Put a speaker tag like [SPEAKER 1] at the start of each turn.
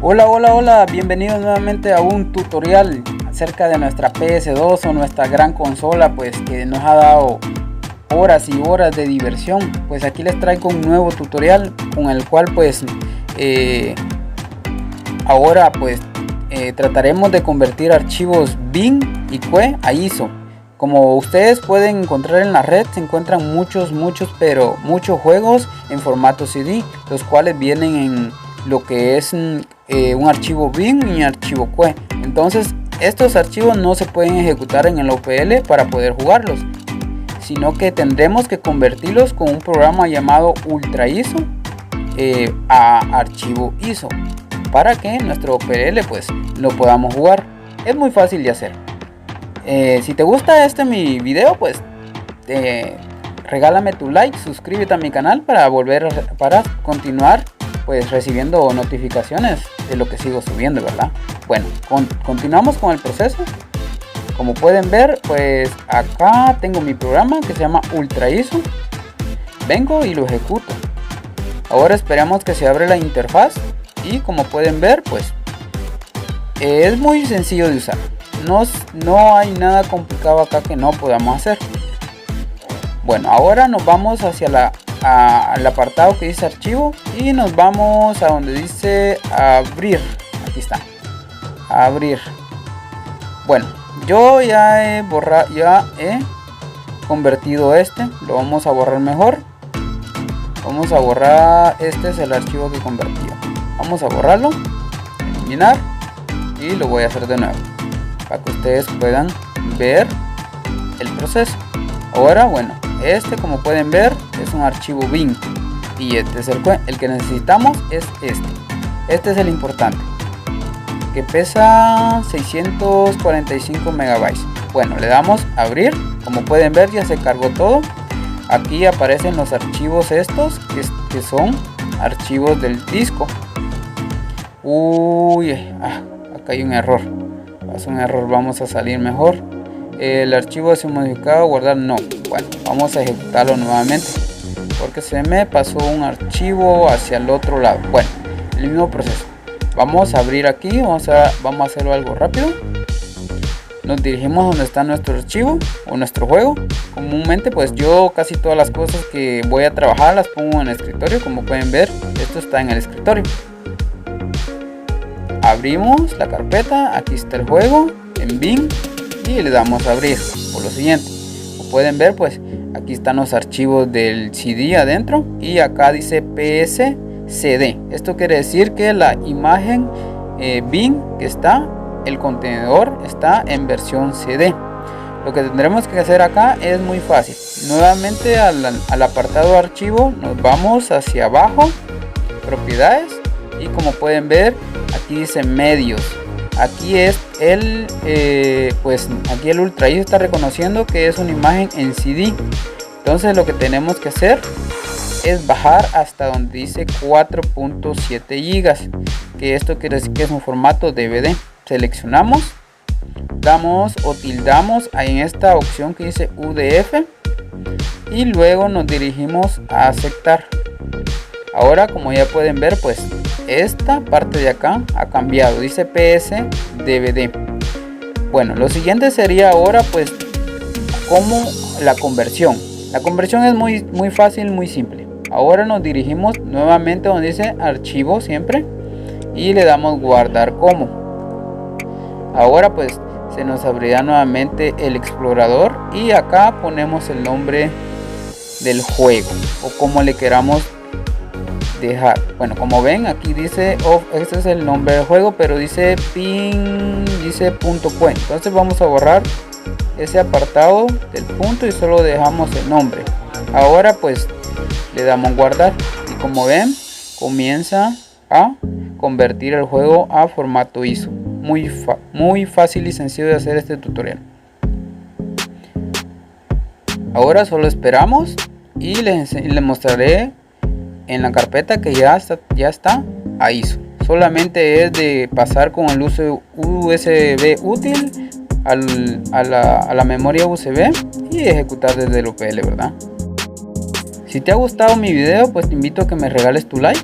[SPEAKER 1] Hola, bienvenidos nuevamente a un tutorial acerca de nuestra PS2 o nuestra gran consola, pues que nos ha dado horas y horas de diversión. Pues aquí les traigo un nuevo tutorial con el cual ahora trataremos de convertir archivos bin y que a ISO. Como ustedes pueden encontrar en la red, se encuentran muchos juegos en formato CD, los cuales vienen en lo que es un archivo bin y un archivo que. Entonces estos archivos no se pueden ejecutar en el OPL para poder jugarlos, sino que tendremos que convertirlos con un programa llamado Ultra ISO a archivo ISO para que nuestro OPL lo podamos jugar. Es muy fácil de hacer. Si te gusta mi video, regálame tu like, suscríbete a mi canal para continuar recibiendo notificaciones de lo que sigo subiendo, ¿verdad? Bueno, continuamos con el proceso. Como pueden ver, acá tengo mi programa que se llama Ultra ISO. Vengo y lo ejecuto. Ahora esperamos que se abra la interfaz y como pueden ver, es muy sencillo de usar. No hay nada complicado acá que no podamos hacer. Bueno, ahora nos vamos hacia al apartado que dice archivo y nos vamos a donde dice abrir. Aquí está, abrir. Bueno, yo ya he convertido lo vamos a borrar mejor. Vamos a borrar, este es el archivo que convertí. Vamos a borrarlo, eliminar y lo voy a hacer de nuevo para que ustedes puedan ver el proceso. Ahora, bueno, como pueden ver es un archivo bin y este es el que necesitamos. Este es el importante, que pesa 645 megabytes. Bueno, le damos a abrir. Como pueden ver, ya se cargó todo. Aquí aparecen los archivos estos que son archivos del disco. Acá hay un error. Pasa un error, vamos a salir mejor. El archivo ha sido modificado, guardar no. Bueno, vamos a ejecutarlo nuevamente porque se me pasó un archivo hacia el otro lado. Bueno, el mismo proceso. Vamos a abrir aquí, vamos a hacerlo algo rápido. Nos dirigimos donde está nuestro archivo o nuestro juego. Comúnmente yo casi todas las cosas que voy a trabajar las pongo en el escritorio. Como pueden ver, esto está en el escritorio. Abrimos la carpeta, aquí está el juego en bin y le damos a abrir. Por lo siguiente, como pueden ver, aquí están los archivos del CD adentro y acá dice PSCD. Esto quiere decir que la imagen bin que está, el contenedor está en versión CD. Lo que tendremos que hacer acá es muy fácil. Nuevamente al apartado archivo nos vamos hacia abajo, propiedades, y como pueden ver aquí dice medios. Aquí es aquí el Ultra ISO está reconociendo que es una imagen en CD. Entonces lo que tenemos que hacer es bajar hasta donde dice 4.7 gigas, que esto quiere decir que es un formato DVD. Seleccionamos, damos o tildamos ahí en esta opción que dice UDF y luego nos dirigimos a aceptar. Ahora, como ya pueden ver, esta parte de acá ha cambiado, dice PS DVD. Bueno, lo siguiente sería ahora como la conversión. La conversión es muy fácil, muy simple. Ahora nos dirigimos nuevamente donde dice archivo siempre y le damos guardar como. Ahora se nos abrirá nuevamente el explorador y acá ponemos el nombre del juego o como le queramos dejar. Bueno, como ven aquí dice este es el nombre del juego, pero dice .que. Entonces vamos a borrar ese apartado del punto y solo dejamos el nombre. Ahora le damos guardar y como ven comienza a convertir el juego a formato ISO. Muy fácil y sencillo de hacer este tutorial. Ahora solo esperamos y les mostraré en la carpeta que ya está a ISO. Solamente es de pasar con el uso USB útil a la memoria USB y ejecutar desde el OPL, ¿verdad? Si te ha gustado mi video, te invito a que me regales tu like